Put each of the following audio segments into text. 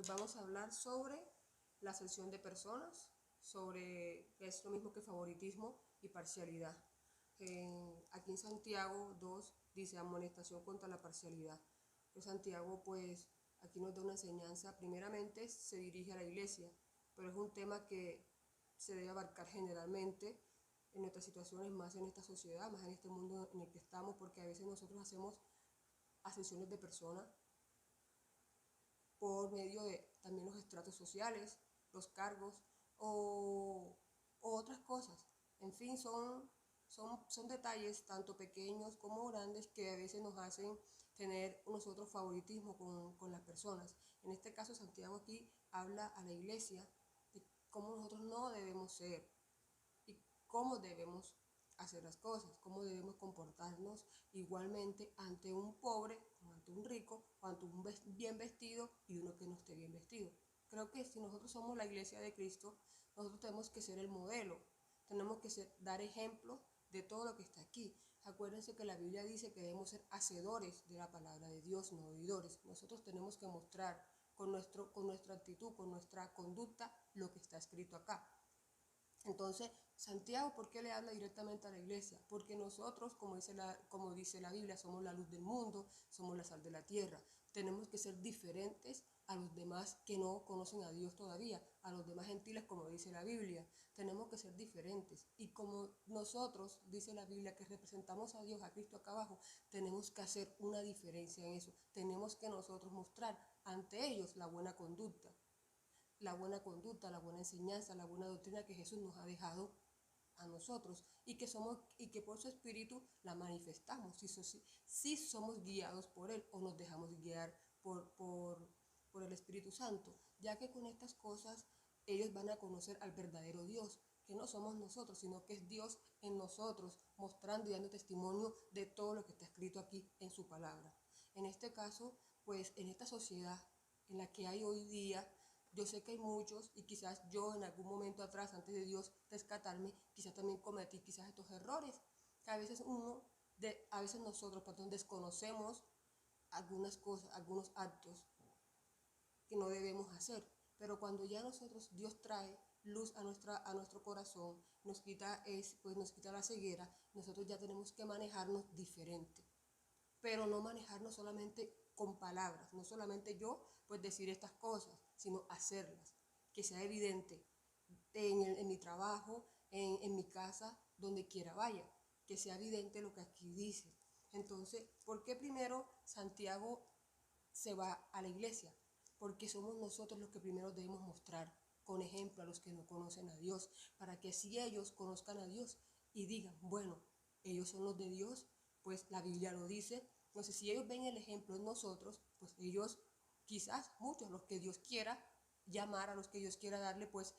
Hoy vamos a hablar sobre la acepción de personas, sobre que es lo mismo que favoritismo y parcialidad. Aquí en Santiago 2 dice amonestación contra la parcialidad. Pero Santiago pues aquí nos da una enseñanza, primeramente se dirige a la iglesia, pero es un tema que se debe abarcar generalmente en nuestras situaciones, más en esta sociedad, más en este mundo en el que estamos, porque a veces nosotros hacemos acepciones de personas por medio de también los estratos sociales, los cargos o otras cosas. En fin, son detalles tanto pequeños como grandes que a veces nos hacen tener nosotros favoritismo con las personas. En este caso, Santiago aquí habla a la iglesia de cómo nosotros no debemos ser y cómo debemos hacer las cosas, cómo debemos comportarnos igualmente ante un pobre, o ante un rico, o ante un bien vestido y uno que no esté bien vestido. Creo que si nosotros somos la iglesia de Cristo, nosotros tenemos que ser el modelo, tenemos que dar ejemplo de todo lo que está aquí. Acuérdense que la Biblia dice que debemos ser hacedores de la palabra de Dios, no oidores. Nosotros tenemos que mostrar con nuestra actitud, con nuestra conducta, lo que está escrito acá. Entonces, Santiago, ¿por qué le habla directamente a la iglesia? Porque nosotros, como dice la Biblia, somos la luz del mundo, somos la sal de la tierra. Tenemos que ser diferentes a los demás que no conocen a Dios todavía, a los demás gentiles, como dice la Biblia. Tenemos que ser diferentes. Y como nosotros, dice la Biblia, que representamos a Dios, a Cristo acá abajo, tenemos que hacer una diferencia en eso. Tenemos que nosotros mostrar ante ellos la buena conducta, la buena enseñanza, la buena doctrina que Jesús nos ha dejado a nosotros y que por su espíritu la manifestamos, si somos guiados por él o nos dejamos guiar por el Espíritu Santo, ya que con estas cosas ellos van a conocer al verdadero Dios, que no somos nosotros, sino que es Dios en nosotros, mostrando y dando testimonio de todo lo que está escrito aquí en su palabra. En este caso, pues en esta sociedad en la que hay hoy día, yo sé que hay muchos y quizás yo en algún momento atrás, antes de Dios rescatarme, quizás también cometí quizás estos errores, que a veces nosotros, perdón, desconocemos algunas cosas, algunos actos que no debemos hacer. Pero cuando ya Dios trae luz a nuestro corazón, nos quita la ceguera, nosotros ya tenemos que manejarnos diferente. Pero no manejarnos solamente con palabras, no solamente yo pues decir estas cosas, sino hacerlas, que sea evidente en mi trabajo, en mi casa, donde quiera vaya, que sea evidente lo que aquí dice. Entonces, ¿por qué primero Santiago se va a la iglesia? Porque somos nosotros los que primero debemos mostrar con ejemplo a los que no conocen a Dios, para que si ellos conozcan a Dios y digan, bueno, ellos son los de Dios, pues la Biblia lo dice. Entonces, si ellos ven el ejemplo en nosotros, pues ellos, quizás muchos, los que Dios quiera llamar, a los que Dios quiera darle, pues,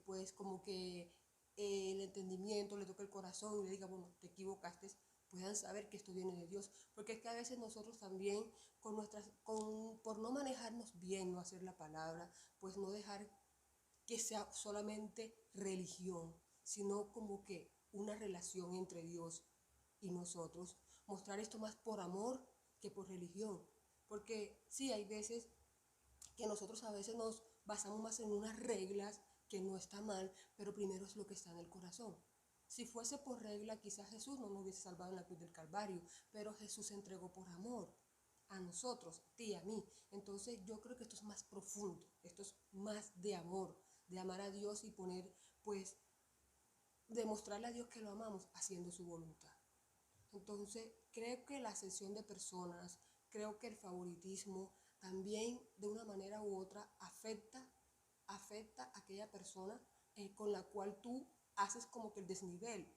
pues como que el entendimiento, le toca el corazón y le diga, bueno, te equivocaste, puedan saber que esto viene de Dios. Porque es que a veces nosotros también, por no manejarnos bien, no hacer la palabra, pues no dejar que sea solamente religión, sino como que una relación entre Dios y nosotros. Mostrar esto más por amor que por religión. Porque sí, hay veces que nosotros a veces nos basamos más en unas reglas, que no está mal, pero primero es lo que está en el corazón. Si fuese por regla, quizás Jesús no nos hubiese salvado en la cruz del Calvario, pero Jesús se entregó por amor a nosotros, a ti, a mí. Entonces yo creo que esto es más profundo, esto es más de amor, de amar a Dios y pues, demostrarle a Dios que lo amamos haciendo su voluntad. Entonces, creo que la ascensión de personas, creo que el favoritismo también de una manera u otra afecta a aquella persona con la cual tú haces como que el desnivel.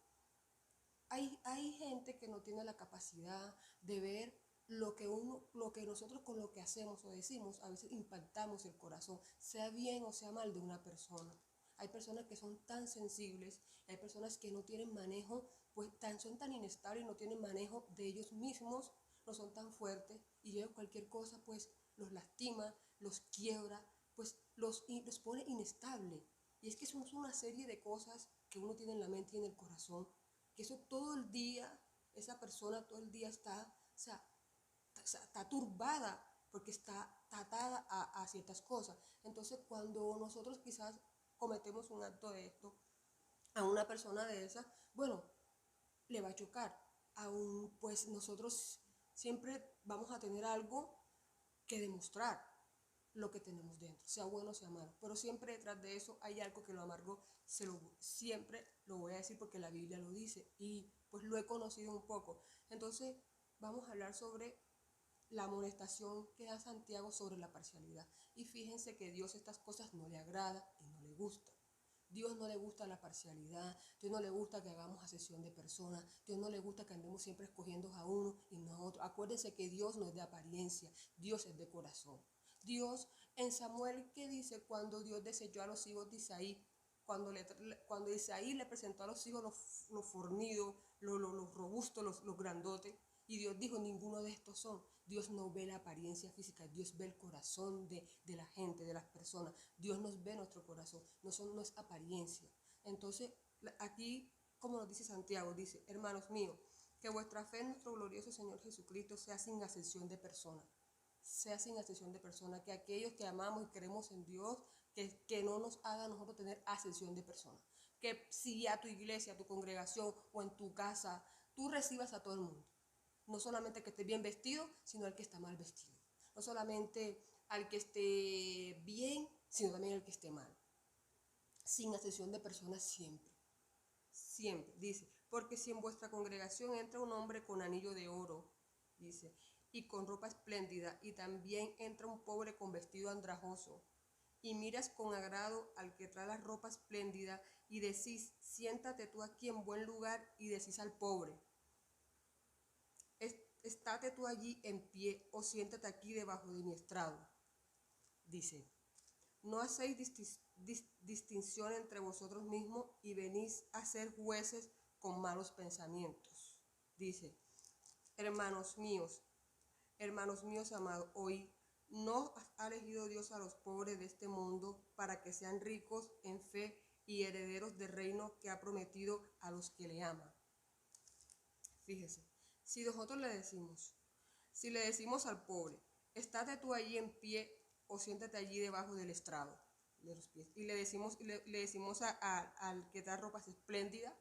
Hay gente que no tiene la capacidad de ver lo que nosotros con lo que hacemos o decimos, a veces impactamos el corazón, sea bien o sea mal de una persona. Hay personas que son tan sensibles, hay personas que no tienen manejo, pues son tan inestables y no tienen manejo de ellos mismos, no son tan fuertes y ellos cualquier cosa pues los lastima, los quiebra, pues los pone inestable. Y es que son una serie de cosas que uno tiene en la mente y en el corazón, que eso todo el día, esa persona todo el día está turbada, porque está atada a ciertas cosas. Entonces, cuando nosotros quizás cometemos un acto de esto a una persona de esa, bueno, le va a chocar. Aún pues nosotros siempre vamos a tener algo que demostrar lo que tenemos dentro, sea bueno o sea malo, pero siempre detrás de eso hay algo que lo amargó, siempre lo voy a decir porque la Biblia lo dice y pues lo he conocido un poco. Entonces vamos a hablar sobre la amonestación que da Santiago sobre la parcialidad. Y fíjense que Dios estas cosas no le agrada y no le gusta. Dios no le gusta la parcialidad, Dios no le gusta que hagamos asesión de personas, Dios no le gusta que andemos siempre escogiendo a uno y no a otro. Acuérdense que Dios no es de apariencia, Dios es de corazón. Dios en Samuel, ¿qué dice cuando Dios desechó a los hijos de Isaí? Cuando Isaí le presentó a los hijos los fornidos, los robustos, los grandotes, y Dios dijo, ninguno de estos son. Dios no ve la apariencia física, Dios ve el corazón de la gente, de las personas. Dios nos ve nuestro corazón, no es apariencia. Entonces, aquí, como nos dice Santiago, dice, hermanos míos, que vuestra fe en nuestro glorioso Señor Jesucristo sea sin acepción de persona. Sea sin acepción de persona, que aquellos que amamos y creemos en Dios, que no nos haga a nosotros tener acepción de persona. Que si a tu iglesia, a tu congregación o en tu casa, tú recibas a todo el mundo. No solamente que esté bien vestido, sino al que está mal vestido. No solamente al que esté bien, sino también al que esté mal. Sin acepción de personas siempre. Siempre, dice, porque si en vuestra congregación entra un hombre con anillo de oro, dice, y con ropa espléndida, y también entra un pobre con vestido andrajoso, y miras con agrado al que trae la ropa espléndida, y decís, siéntate tú aquí en buen lugar, y decís al pobre, estate tú allí en pie, o siéntate aquí debajo de mi estrado. Dice, no hacéis distinción entre vosotros mismos y venís a ser jueces con malos pensamientos. Dice, hermanos míos amados, hoy no ha elegido Dios a los pobres de este mundo para que sean ricos en fe y herederos del reino que ha prometido a los que le aman. Fíjese, si nosotros si le decimos al pobre, estate tú allí en pie o siéntate allí debajo del estrado de los pies, y le decimos al que da ropas espléndidas,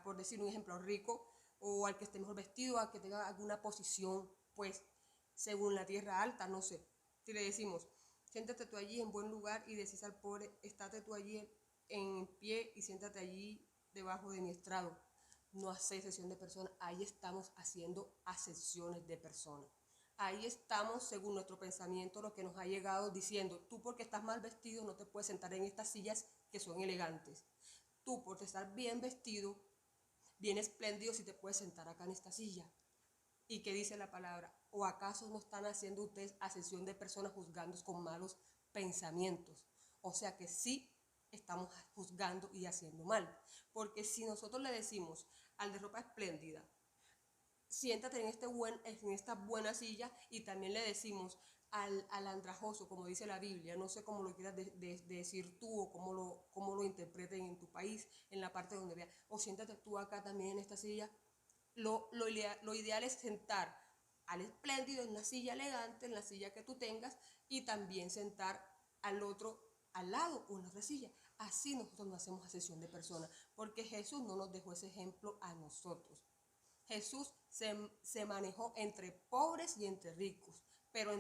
por decir un ejemplo, rico, o al que esté mejor vestido, al que tenga alguna posición, pues, según la tierra alta, no sé. Si le decimos, siéntate tú allí en buen lugar y decís al pobre, estate tú allí en pie y siéntate allí debajo de mi estrado. No hace excepción de personas, ahí estamos haciendo acepciones de personas. Ahí estamos, según nuestro pensamiento, lo que nos ha llegado diciendo, tú porque estás mal vestido no te puedes sentar en estas sillas que son elegantes. Tú porque estás bien vestido, bien espléndido, si te puedes sentar acá en esta silla. ¿Y qué dice la palabra? ¿O acaso no están haciendo ustedes acepción de personas juzgando con malos pensamientos? O sea que sí estamos juzgando y haciendo mal. Porque si nosotros le decimos al de ropa espléndida, siéntate en esta buena silla, y también le decimos al andrajoso, como dice la Biblia, no sé cómo lo quieras decir tú o cómo lo interpreten en tu país, en la parte donde veas, o siéntate tú acá también en esta silla, lo ideal es sentar al espléndido en la silla elegante, en la silla que tú tengas, y también sentar al otro al lado o en otra silla. Así nosotros no hacemos asesión de personas, porque Jesús no nos dejó ese ejemplo a nosotros. Jesús se manejó entre pobres y entre ricos, pero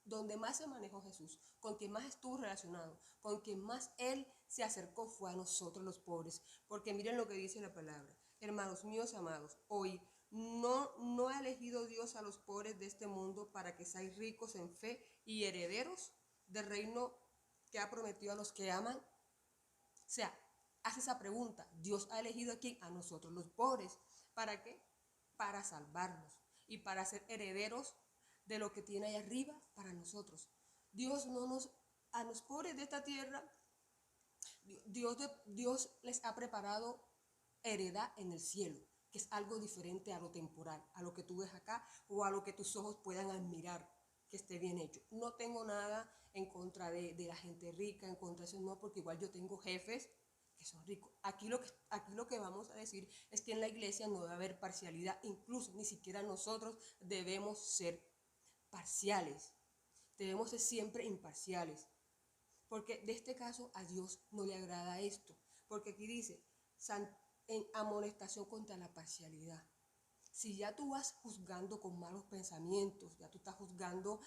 donde más se manejó Jesús, con quien más estuvo relacionado, con quien más Él se acercó fue a nosotros los pobres, porque miren lo que dice la palabra. Hermanos míos amados, hoy no ha elegido Dios a los pobres de este mundo para que seáis ricos en fe y herederos del reino que ha prometido a los que aman. O sea, hace esa pregunta, ¿Dios ha elegido a quién? A nosotros los pobres. ¿Para qué? Para salvarnos y para ser herederos de lo que tiene ahí arriba para nosotros. Dios no nos, a los pobres de esta tierra, Dios les ha preparado heredad en el cielo, que es algo diferente a lo temporal, a lo que tú ves acá o a lo que tus ojos puedan admirar que esté bien hecho. No tengo nada en contra de la gente rica, en contra de eso, no, porque igual yo tengo jefes que son ricos. Aquí lo que vamos a decir es que en la iglesia no debe haber parcialidad, incluso ni siquiera nosotros debemos ser parciales. Debemos ser siempre imparciales. Porque de este caso a Dios no le agrada esto. Porque aquí dice, en amonestación contra la parcialidad. Si ya tú vas juzgando con malos pensamientos, ya tú estás juzgando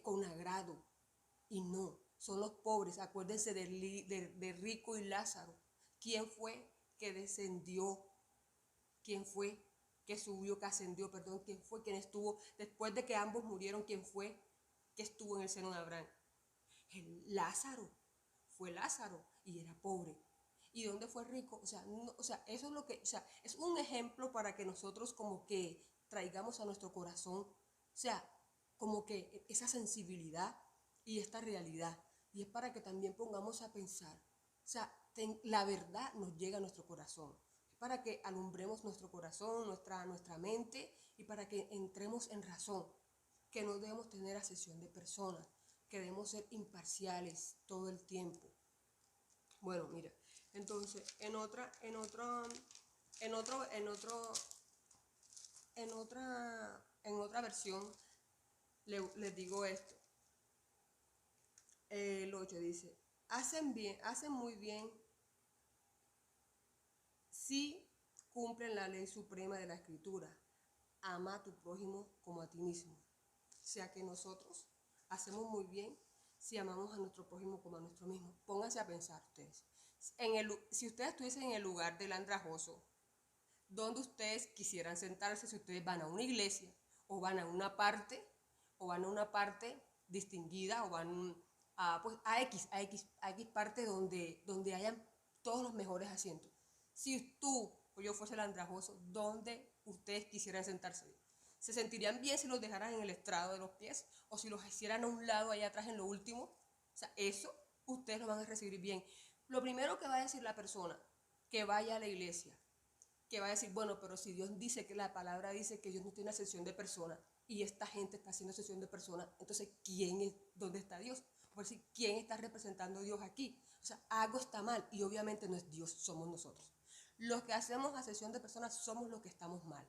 con agrado, y no, son los pobres. Acuérdense de Rico y Lázaro. ¿Quién fue que descendió? ¿Quién fue que subió, que ascendió? Perdón, ¿quién fue quien estuvo, después de que ambos murieron, quién fue que estuvo en el seno de Abraham? Lázaro. Fue Lázaro y era pobre. ¿Y dónde fue rico? O sea, no, o sea, eso es lo que, o sea, es un ejemplo para que nosotros como que traigamos a nuestro corazón, o sea, como que esa sensibilidad y esta realidad. Y es para que también pongamos a pensar, o sea, la verdad nos llega a nuestro corazón. Es para que alumbremos nuestro corazón, nuestra mente y para que entremos en razón, que no debemos tener asesión de personas, que debemos ser imparciales todo el tiempo. Bueno, mira, entonces en otra versión les digo esto. El 8 dice, hacen muy bien si cumplen la ley suprema de la escritura. Ama a tu prójimo como a ti mismo. O sea que nosotros hacemos muy bien si amamos a nuestro prójimo como a nuestro mismo. Pónganse a pensar ustedes. Si ustedes estuviesen en el lugar del andrajoso, ¿dónde ustedes quisieran sentarse si ustedes van a una iglesia o van a una parte distinguida o van pues, a X parte donde hayan todos los mejores asientos? Si tú o yo fuese el andrajoso, ¿dónde ustedes quisieran sentarse? ¿Se sentirían bien si los dejaran en el estrado de los pies o si los hicieran a un lado allá atrás en lo último? O sea, eso ustedes lo van a recibir bien. Lo primero que va a decir la persona que vaya a la iglesia, que va a decir, bueno, pero si Dios dice que la palabra dice que Dios no tiene excepción de personas y esta gente está haciendo excepción de personas, entonces ¿dónde está Dios? Por decir, ¿quién está representando a Dios aquí? O sea, algo está mal y obviamente no es Dios, somos nosotros. Los que hacemos asesión de personas somos los que estamos mal.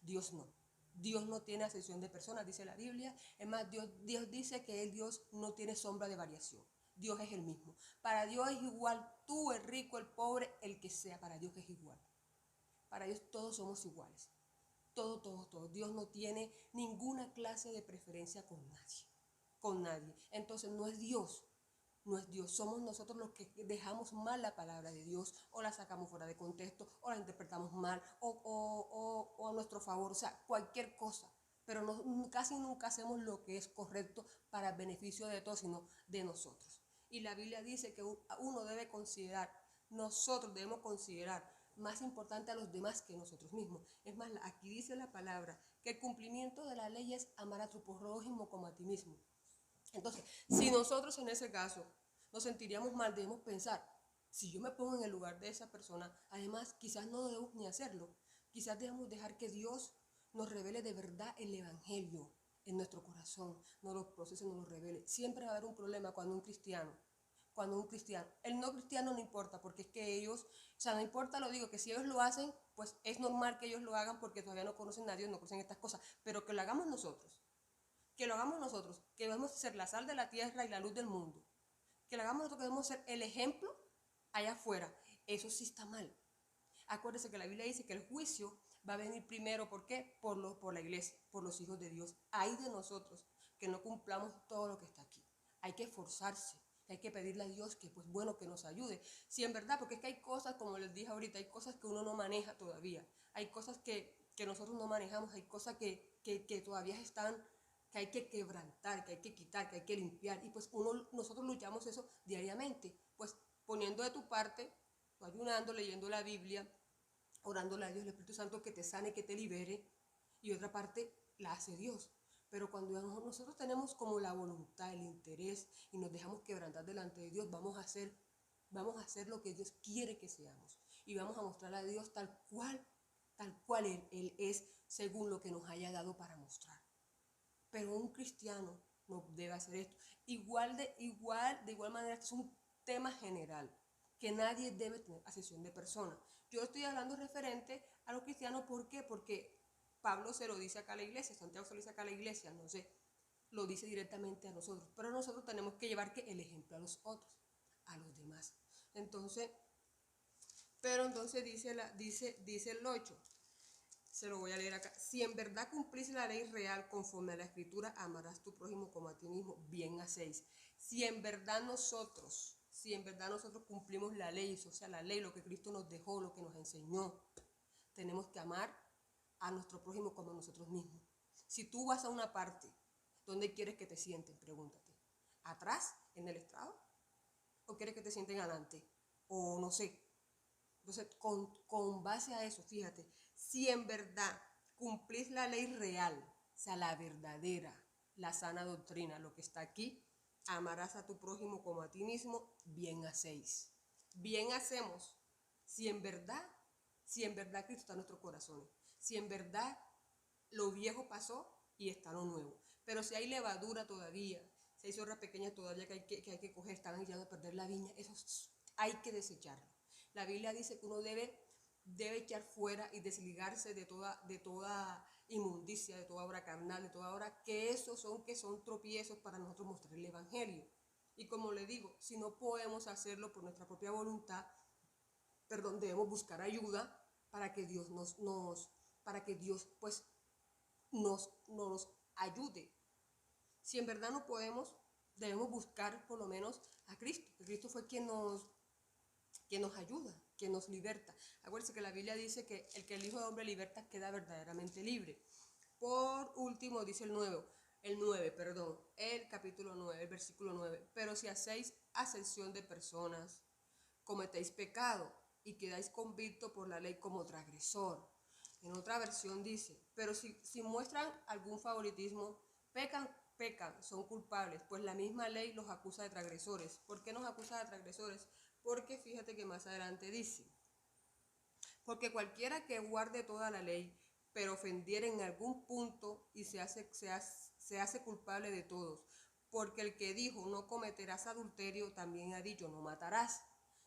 Dios no. Dios no tiene asesión de personas, dice la Biblia. Es más, Dios dice que Dios no tiene sombra de variación. Dios es el mismo. Para Dios es igual tú, el rico, el pobre, el que sea. Para Dios es igual. Para Dios todos somos iguales. Todo. Dios no tiene ninguna clase de preferencia con nadie. Con nadie. Entonces no es Dios. No es Dios, somos nosotros los que dejamos mal la palabra de Dios o la sacamos fuera de contexto o la interpretamos mal o a nuestro favor, o sea, cualquier cosa. Pero casi nunca hacemos lo que es correcto para el beneficio de todos, sino de nosotros. Y la Biblia dice que uno debe considerar, nosotros debemos considerar más importante a los demás que nosotros mismos. Es más, aquí dice la palabra que el cumplimiento de la ley es amar a tu prójimo como a ti mismo. Entonces, si nosotros en ese caso nos sentiríamos mal, debemos pensar, si yo me pongo en el lugar de esa persona, además quizás no debemos ni hacerlo, quizás debemos dejar que Dios nos revele de verdad el Evangelio en nuestro corazón, nos lo procese, nos lo revele. Siempre va a haber un problema cuando un cristiano, el no cristiano no importa, porque es que ellos, o sea, no importa, lo digo, que si ellos lo hacen, pues es normal que ellos lo hagan porque todavía no conocen a Dios, no conocen estas cosas, pero que lo hagamos nosotros, que debemos ser la sal de la tierra y la luz del mundo, que lo hagamos nosotros, que debemos ser el ejemplo allá afuera, eso sí está mal. Acuérdense que la Biblia dice que el juicio va a venir primero, ¿por qué? Por la iglesia, por los hijos de Dios. Hay de nosotros que no cumplamos todo lo que está aquí. Hay que esforzarse, hay que pedirle a Dios que, pues bueno, que nos ayude. Sí, en verdad, porque es que hay cosas, como les dije ahorita, hay cosas que uno no maneja todavía. Hay cosas que nosotros no manejamos, hay cosas que todavía están, que hay que quebrantar, que hay que quitar, que hay que limpiar. Y pues nosotros luchamos eso diariamente, pues poniendo de tu parte, ayunando, leyendo la Biblia, orándole a Dios, el Espíritu Santo que te sane, que te libere, y otra parte la hace Dios. Pero cuando nosotros tenemos como la voluntad, el interés y nos dejamos quebrantar delante de Dios, vamos a hacer lo que Dios quiere que seamos y vamos a mostrarle a Dios tal cual Él es según lo que nos haya dado para mostrar. Pero un cristiano no debe hacer esto. De igual manera, este es un tema general, que nadie debe tener asesión de personas. Yo estoy hablando referente a los cristianos, ¿por qué? Porque Pablo se lo dice acá a la iglesia, Santiago se lo dice acá a la iglesia, no sé, lo dice directamente a nosotros, pero nosotros tenemos que llevar el ejemplo a los otros, a los demás. Entonces, pero entonces dice el 8, se lo voy a leer acá. Si en verdad cumplís la ley real conforme a la escritura, amarás a tu prójimo como a ti mismo, bien hacéis. Si en verdad nosotros cumplimos la ley, o sea, la ley, lo que Cristo nos dejó, lo que nos enseñó, tenemos que amar a nuestro prójimo como a nosotros mismos. Si tú vas a una parte, ¿dónde quieres que te sienten? Pregúntate. ¿Atrás, en el estrado? ¿O quieres que te sienten adelante? O no sé. Entonces, con base a eso, fíjate, si en verdad cumplís la ley real, o sea, la verdadera, la sana doctrina, lo que está aquí, amarás a tu prójimo como a ti mismo, bien hacéis. Bien hacemos si en verdad Cristo está en nuestros corazones, si en verdad lo viejo pasó y está lo nuevo. Pero si hay levadura todavía, si hay zorras pequeñas todavía que hay que coger, están echando a perder la viña, eso hay que desecharlo. La Biblia dice que uno debe echar fuera y desligarse de toda inmundicia, de toda obra carnal, de toda obra que son tropiezos para nosotros mostrar el Evangelio. Y como le digo, si no podemos hacerlo por nuestra propia voluntad, debemos buscar ayuda para que Dios nos ayude. Si en verdad no podemos, debemos buscar por lo menos a Cristo. Cristo fue quien nos ayuda, quien nos liberta. Acuérdense que la Biblia dice que el que el Hijo de Hombre liberta queda verdaderamente libre. Por último dice el capítulo 9, el versículo 9. Pero si hacéis acepción de personas, cometéis pecado y quedáis convictos por la ley como transgresor. En otra versión dice, pero si muestran algún favoritismo, pecan, son culpables, pues la misma ley los acusa de transgresores. ¿Por qué nos acusa de transgresores? Porque fíjate que más adelante dice, porque cualquiera que guarde toda la ley, pero ofendiera en algún punto y se hace culpable de todos. Porque el que dijo no cometerás adulterio, también ha dicho no matarás.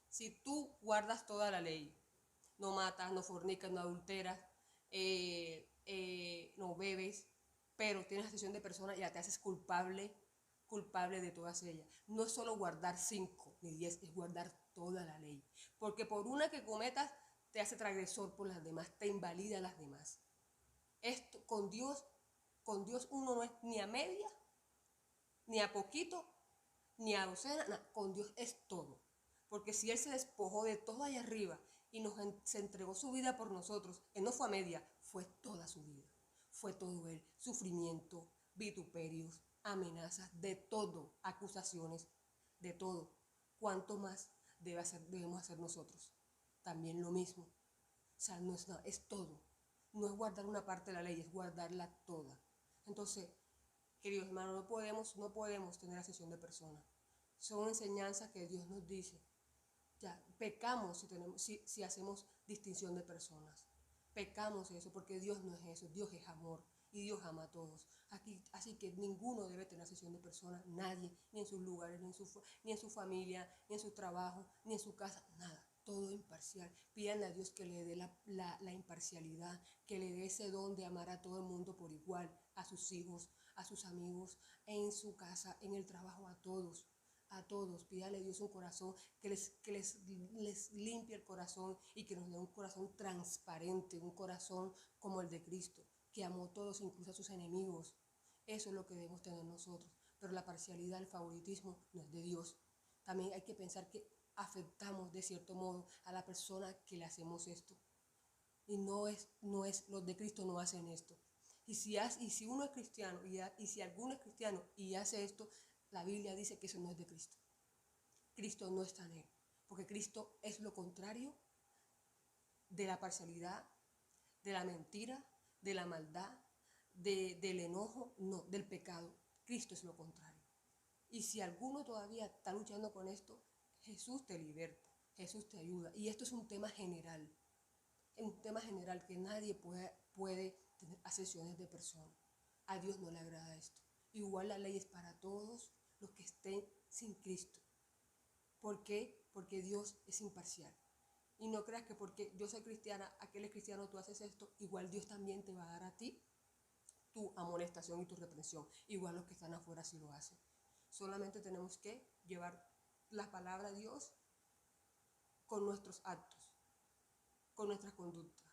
Si tú guardas toda la ley, no matas, no fornicas, no adulteras, no bebes, pero tienes asociación de personas, ya te haces culpable de todas ellas. No es solo guardar 5 ni 10, es guardar toda la ley. Porque por una que cometas, te hace transgresor por las demás, te invalida las demás. Esto con Dios uno no es ni a media, ni a poquito, ni a docena, con Dios es todo. Porque si Él se despojó de todo allá arriba y se entregó su vida por nosotros, Él no fue a media, fue toda su vida. Fue todo Él, sufrimiento, vituperios, amenazas, de todo, acusaciones, de todo. ¿Cuánto más debemos hacer nosotros? También lo mismo. O sea, no es nada, es todo. No es guardar una parte de la ley, es guardarla toda. Entonces, queridos hermanos, no podemos tener asesión de personas. Son enseñanzas que Dios nos dice. Ya, pecamos si hacemos distinción de personas. Pecamos eso porque Dios no es eso, Dios es amor y Dios ama a todos. Así que ninguno debe tener asesión de personas, nadie, ni en sus lugares, ni en su familia, ni en su trabajo, ni en su casa, nada. Todo imparcial. Pídanle a Dios que le dé la imparcialidad, que le dé ese don de amar a todo el mundo por igual, a sus hijos, a sus amigos, en su casa, en el trabajo, a todos. A todos, pídale a Dios un corazón que les limpie el corazón y que nos dé un corazón transparente, un corazón como el de Cristo, que amó a todos, incluso a sus enemigos. Eso es lo que debemos tener nosotros. Pero la parcialidad, el favoritismo no es de Dios. También hay que pensar que afectamos de cierto modo a la persona que le hacemos esto. Y no es, los de Cristo no hacen esto. Y si uno es cristiano y si alguno es cristiano y hace esto, la Biblia dice que eso no es de Cristo. Cristo no está en él. Porque Cristo es lo contrario de la parcialidad, de la mentira, de la maldad, del enojo, no, del pecado. Cristo es lo contrario. Y si alguno todavía está luchando con esto, Jesús te liberta, Jesús te ayuda. Y esto es un tema general. Un tema general que nadie puede tener acepciones de personas. A Dios no le agrada esto. Igual la ley es para todos los que estén sin Cristo. ¿Por qué? Porque Dios es imparcial. Y no creas que porque yo soy cristiana, aquel es cristiano, tú haces esto, igual Dios también te va a dar a ti tu amonestación y tu reprensión. Igual los que están afuera sí lo hacen. Solamente tenemos que llevar la palabra de Dios con nuestros actos, con nuestras conductas.